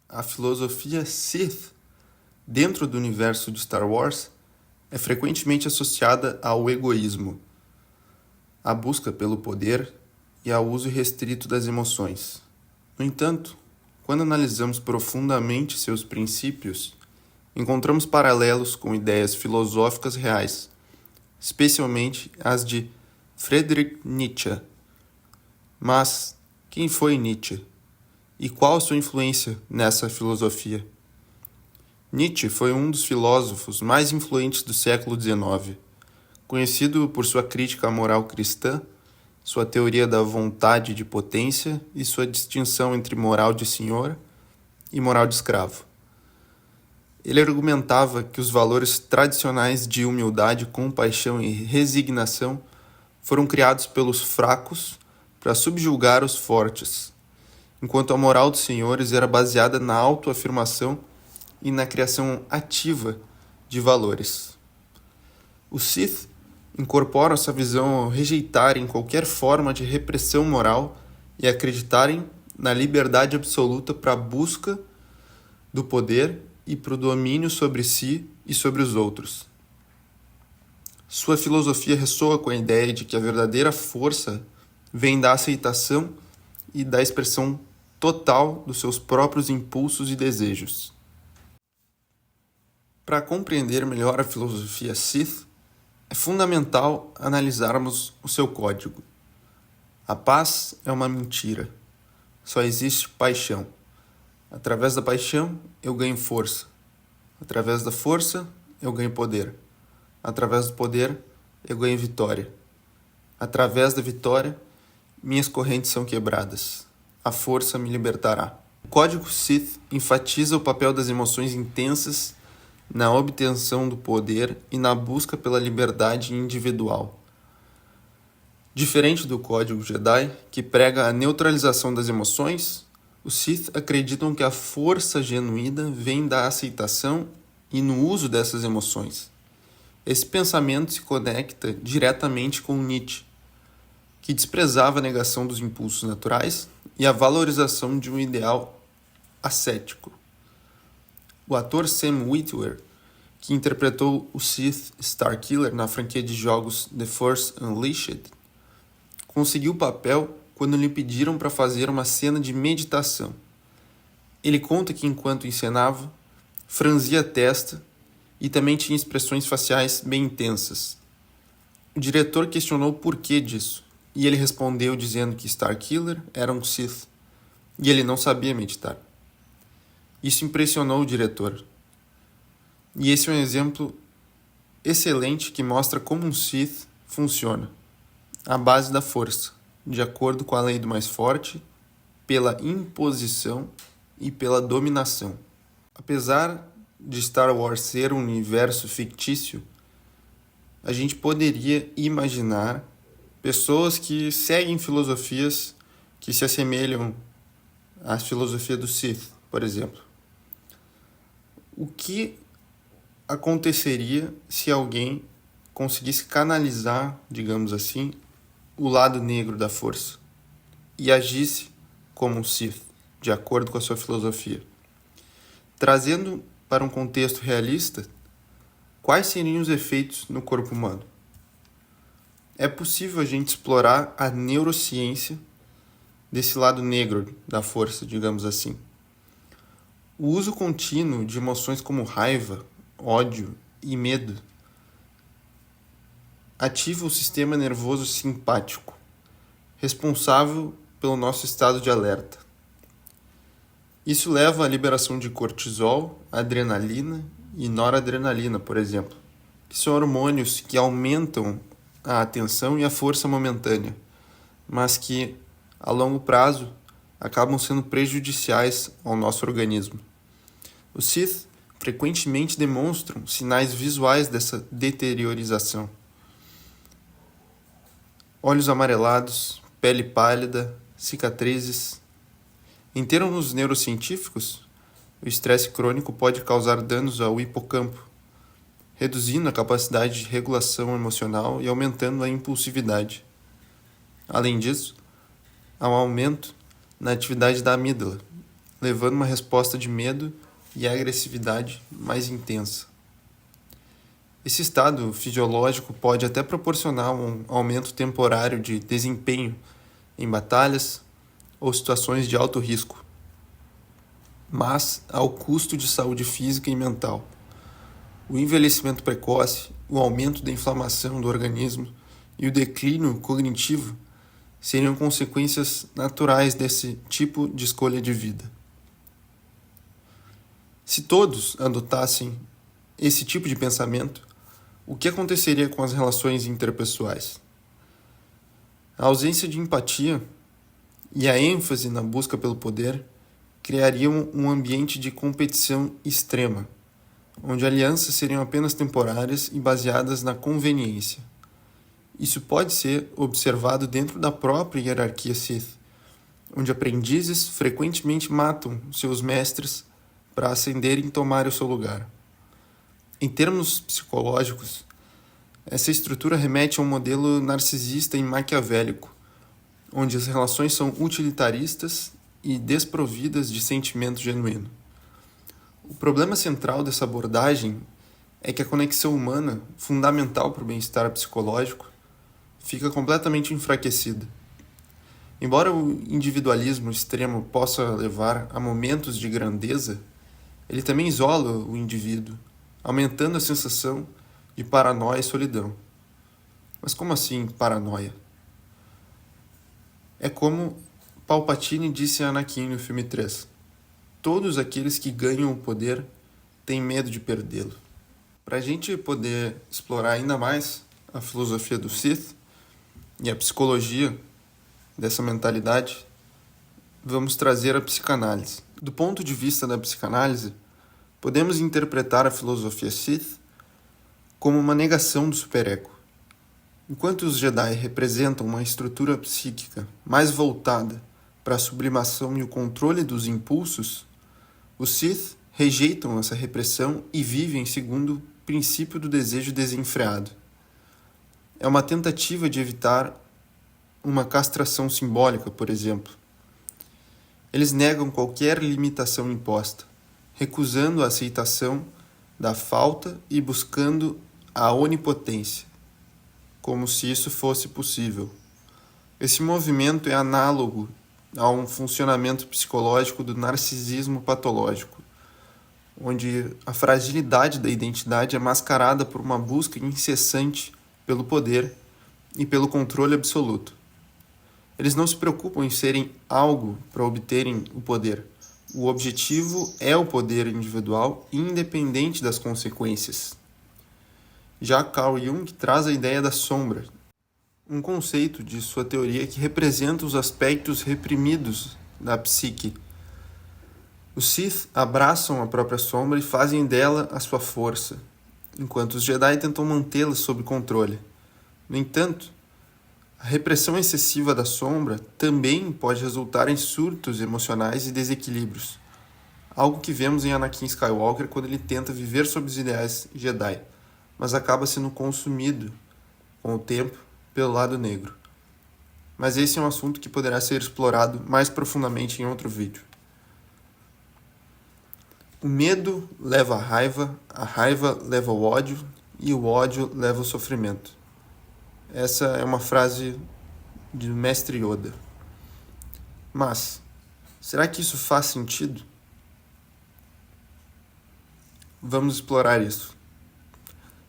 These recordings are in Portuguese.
a filosofia Sith, dentro do universo de Star Wars, é frequentemente associada ao egoísmo, à busca pelo poder e ao uso irrestrito das emoções. No entanto, quando analisamos profundamente seus princípios, encontramos paralelos com ideias filosóficas reais, especialmente as de Friedrich Nietzsche. Mas quem foi Nietzsche? E qual a sua influência nessa filosofia? Nietzsche foi um dos filósofos mais influentes do século XIX, conhecido por sua crítica à moral cristã, sua teoria da vontade de potência e sua distinção entre moral de senhor e moral de escravo. Ele argumentava que os valores tradicionais de humildade, compaixão e resignação foram criados pelos fracos para subjugar os fortes, enquanto a moral dos senhores era baseada na autoafirmação e na criação ativa de valores. Os Sith incorporam essa visão ao rejeitarem qualquer forma de repressão moral e acreditarem na liberdade absoluta para a busca do poder e para o domínio sobre si e sobre os outros. Sua filosofia ressoa com a ideia de que a verdadeira força vem da aceitação e da expressão total dos seus próprios impulsos e desejos. Para compreender melhor a filosofia Sith, é fundamental analisarmos o seu código. A paz é uma mentira. Só existe paixão. Através da paixão, eu ganho força. Através da força, eu ganho poder. Através do poder, eu ganho vitória. Através da vitória, minhas correntes são quebradas. A força me libertará. O código Sith enfatiza o papel das emoções intensas na obtenção do poder e na busca pela liberdade individual. Diferente do Código Jedi, que prega a neutralização das emoções, os Sith acreditam que a força genuína vem da aceitação e no uso dessas emoções. Esse pensamento se conecta diretamente com Nietzsche, que desprezava a negação dos impulsos naturais e a valorização de um ideal ascético. O ator Sam Witwer, que interpretou o Sith Starkiller na franquia de jogos The Force Unleashed, conseguiu o papel quando lhe pediram para fazer uma cena de meditação. Ele conta que enquanto encenava, franzia a testa e também tinha expressões faciais bem intensas. O diretor questionou o porquê disso, e ele respondeu dizendo que Starkiller era um Sith, e ele não sabia meditar. Isso impressionou o diretor. E esse é um exemplo excelente que mostra como um Sith funciona. À base da força, de acordo com a lei do mais forte, pela imposição e pela dominação. Apesar de Star Wars ser um universo fictício, a gente poderia imaginar pessoas que seguem filosofias que se assemelham à filosofia do Sith, por exemplo. O que aconteceria se alguém conseguisse canalizar, digamos assim, o lado negro da força e agisse como um Sith, de acordo com a sua filosofia? Trazendo para um contexto realista, quais seriam os efeitos no corpo humano? É possível a gente explorar a neurociência desse lado negro da força, digamos assim. O uso contínuo de emoções como raiva, ódio e medo ativa o sistema nervoso simpático, responsável pelo nosso estado de alerta. Isso leva à liberação de cortisol, adrenalina e noradrenalina, por exemplo, que são hormônios que aumentam a atenção e a força momentânea, mas que, a longo prazo, acabam sendo prejudiciais ao nosso organismo. Os Sith frequentemente demonstram sinais visuais dessa deteriorização. Olhos amarelados, pele pálida, cicatrizes. Em termos neurocientíficos, o estresse crônico pode causar danos ao hipocampo, reduzindo a capacidade de regulação emocional e aumentando a impulsividade. Além disso, há um aumento na atividade da amígdala, levando uma resposta de medo e agressividade mais intensa. Esse estado fisiológico pode até proporcionar um aumento temporário de desempenho em batalhas ou situações de alto risco, mas ao custo de saúde física e mental. O envelhecimento precoce, o aumento da inflamação do organismo e o declínio cognitivo seriam consequências naturais desse tipo de escolha de vida. Se todos adotassem esse tipo de pensamento, o que aconteceria com as relações interpessoais? A ausência de empatia e a ênfase na busca pelo poder criariam um ambiente de competição extrema, onde alianças seriam apenas temporárias e baseadas na conveniência. Isso pode ser observado dentro da própria hierarquia Sith, onde aprendizes frequentemente matam seus mestres para ascenderem e tomarem o seu lugar. Em termos psicológicos, essa estrutura remete a um modelo narcisista e maquiavélico, onde as relações são utilitaristas e desprovidas de sentimento genuíno. O problema central dessa abordagem é que a conexão humana, fundamental para o bem-estar psicológico, fica completamente enfraquecida. Embora o individualismo extremo possa levar a momentos de grandeza, ele também isola o indivíduo, aumentando a sensação de paranoia e solidão. Mas como assim paranoia? É como Palpatine disse a Anakin no filme 3. Todos aqueles que ganham o poder têm medo de perdê-lo. Para a gente poder explorar ainda mais a filosofia do Sith e a psicologia dessa mentalidade, vamos trazer a psicanálise. Do ponto de vista da psicanálise, podemos interpretar a filosofia Sith como uma negação do superego. Enquanto os Jedi representam uma estrutura psíquica mais voltada para a sublimação e o controle dos impulsos, os Sith rejeitam essa repressão e vivem segundo o princípio do desejo desenfreado. É uma tentativa de evitar uma castração simbólica, por exemplo. Eles negam qualquer limitação imposta, recusando a aceitação da falta e buscando a onipotência, como se isso fosse possível. Esse movimento é análogo a um funcionamento psicológico do narcisismo patológico, onde a fragilidade da identidade é mascarada por uma busca incessante pelo poder e pelo controle absoluto. Eles não se preocupam em serem algo para obterem o poder. O objetivo é o poder individual, independente das consequências. Já Carl Jung traz a ideia da sombra, um conceito de sua teoria que representa os aspectos reprimidos da psique. Os Sith abraçam a própria sombra e fazem dela a sua força, enquanto os Jedi tentam mantê-la sob controle. No entanto, a repressão excessiva da sombra também pode resultar em surtos emocionais e desequilíbrios, algo que vemos em Anakin Skywalker quando ele tenta viver sob os ideais Jedi, mas acaba sendo consumido com o tempo pelo lado negro. Mas esse é um assunto que poderá ser explorado mais profundamente em outro vídeo. O medo leva à raiva, a raiva leva ao ódio e o ódio leva ao sofrimento. Essa é uma frase do mestre Yoda. Mas, será que isso faz sentido? Vamos explorar isso.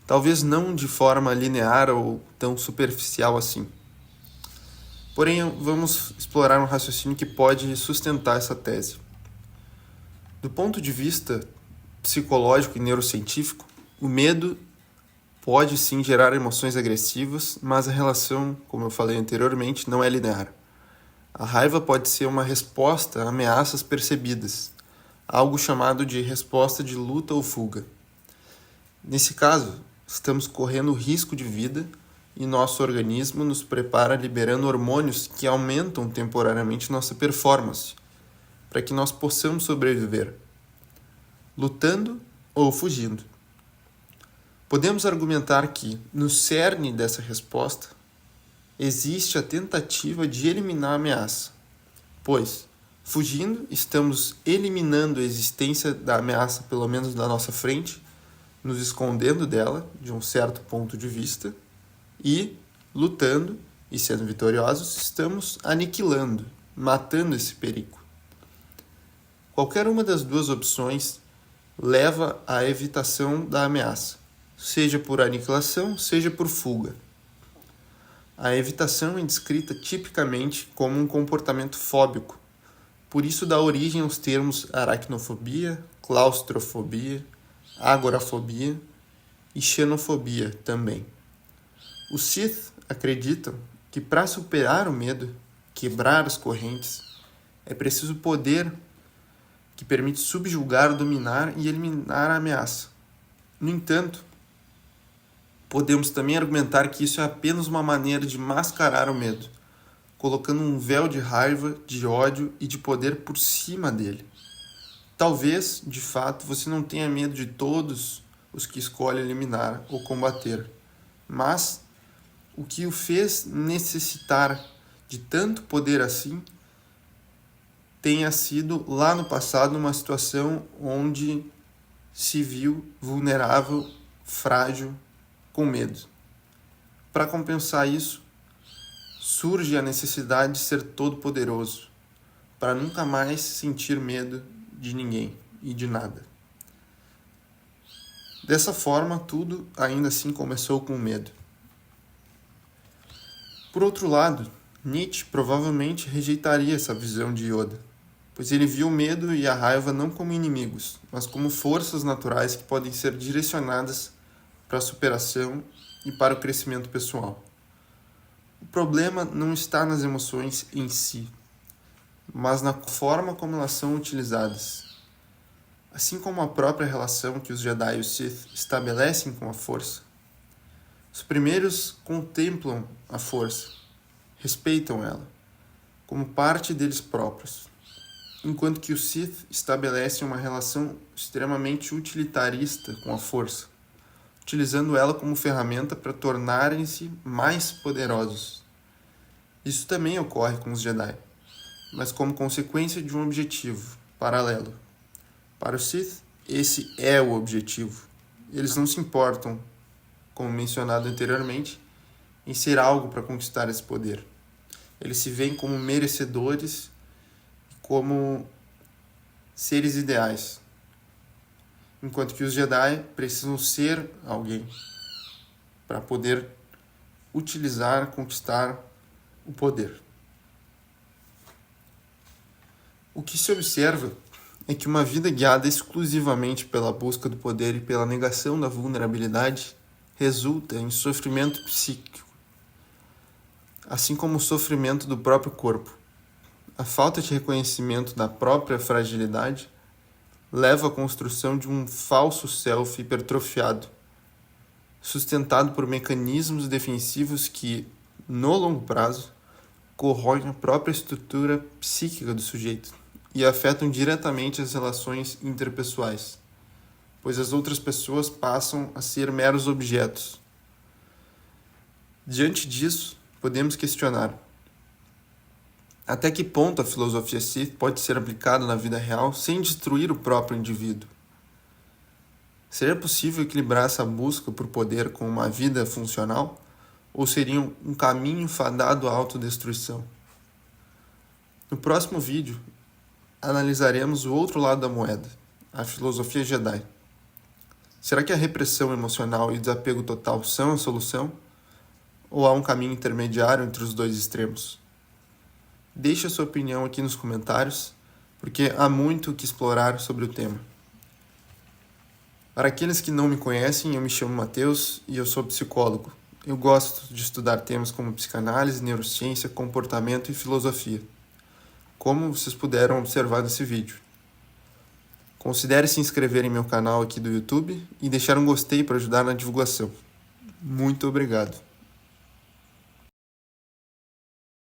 Talvez não de forma linear ou tão superficial assim. Porém, vamos explorar um raciocínio que pode sustentar essa tese. Do ponto de vista psicológico e neurocientífico, o medo pode sim gerar emoções agressivas, mas a relação, como eu falei anteriormente, não é linear. A raiva pode ser uma resposta a ameaças percebidas, algo chamado de resposta de luta ou fuga. Nesse caso, estamos correndo risco de vida e nosso organismo nos prepara liberando hormônios que aumentam temporariamente nossa performance, para que nós possamos sobreviver, lutando ou fugindo. Podemos argumentar que, no cerne dessa resposta, existe a tentativa de eliminar a ameaça, pois, Fugindo, estamos eliminando a existência da ameaça, pelo menos na nossa frente, nos escondendo dela, de um certo ponto de vista, e, lutando e sendo vitoriosos, estamos aniquilando, matando esse perigo. Qualquer uma das duas opções leva à evitação da ameaça, seja por aniquilação, seja por fuga. A evitação é descrita tipicamente como um comportamento fóbico, por isso dá origem aos termos aracnofobia, claustrofobia, agorafobia e xenofobia também. Os Sith acreditam que para superar o medo, quebrar as correntes, é preciso poder que permite subjugar, dominar e eliminar a ameaça. No entanto, podemos também argumentar que isso é apenas uma maneira de mascarar o medo, colocando um véu de raiva, de ódio e de poder por cima dele. Talvez, de fato, você não tenha medo de todos os que escolhe eliminar ou combater, mas o que o fez necessitar de tanto poder assim tenha sido lá no passado uma situação onde se viu vulnerável, frágil, com medo. Para compensar isso, surge a necessidade de ser todo-poderoso, para nunca mais sentir medo de ninguém e de nada. Dessa forma, tudo ainda assim começou com medo. Por outro lado, Nietzsche provavelmente rejeitaria essa visão de Yoda, pois ele viu o medo e a raiva não como inimigos, mas como forças naturais que podem ser direcionadas para a superação e para o crescimento pessoal. O problema não está nas emoções em si, mas na forma como elas são utilizadas. Assim como a própria relação que os Jedi e os Sith estabelecem com a força, os primeiros contemplam a força, respeitam ela, como parte deles próprios, enquanto que os Sith estabelecem uma relação extremamente utilitarista com a força, utilizando ela como ferramenta para tornarem-se mais poderosos. Isso também ocorre com os Jedi, mas como consequência de um objetivo paralelo. Para os Sith, esse é o objetivo. Eles não se importam, como mencionado anteriormente, em ser algo para conquistar esse poder. Eles se veem como merecedores, como seres ideais, enquanto que os Jedi precisam ser alguém para poder utilizar, conquistar o poder. O que se observa é que uma vida guiada exclusivamente pela busca do poder e pela negação da vulnerabilidade resulta em sofrimento psíquico, assim como o sofrimento do próprio corpo. A falta de reconhecimento da própria fragilidade leva à construção de um falso self hipertrofiado, sustentado por mecanismos defensivos que, no longo prazo, corroem a própria estrutura psíquica do sujeito e afetam diretamente as relações interpessoais, pois as outras pessoas passam a ser meros objetos. Diante disso, podemos questionar: até que ponto a filosofia Sith pode ser aplicada na vida real sem destruir o próprio indivíduo? Seria possível equilibrar essa busca por poder com uma vida funcional? Ou seria um caminho fadado à autodestruição? No próximo vídeo, analisaremos o outro lado da moeda, a filosofia Jedi. Será que a repressão emocional e o desapego total são a solução? Ou há um caminho intermediário entre os dois extremos? Deixe a sua opinião aqui nos comentários, porque há muito o que explorar sobre o tema. Para aqueles que não me conhecem, eu me chamo Matheus e eu sou psicólogo. Eu gosto de estudar temas como psicanálise, neurociência, comportamento e filosofia, como vocês puderam observar nesse vídeo. Considere se inscrever em meu canal aqui do YouTube e deixar um gostei para ajudar na divulgação. Muito obrigado.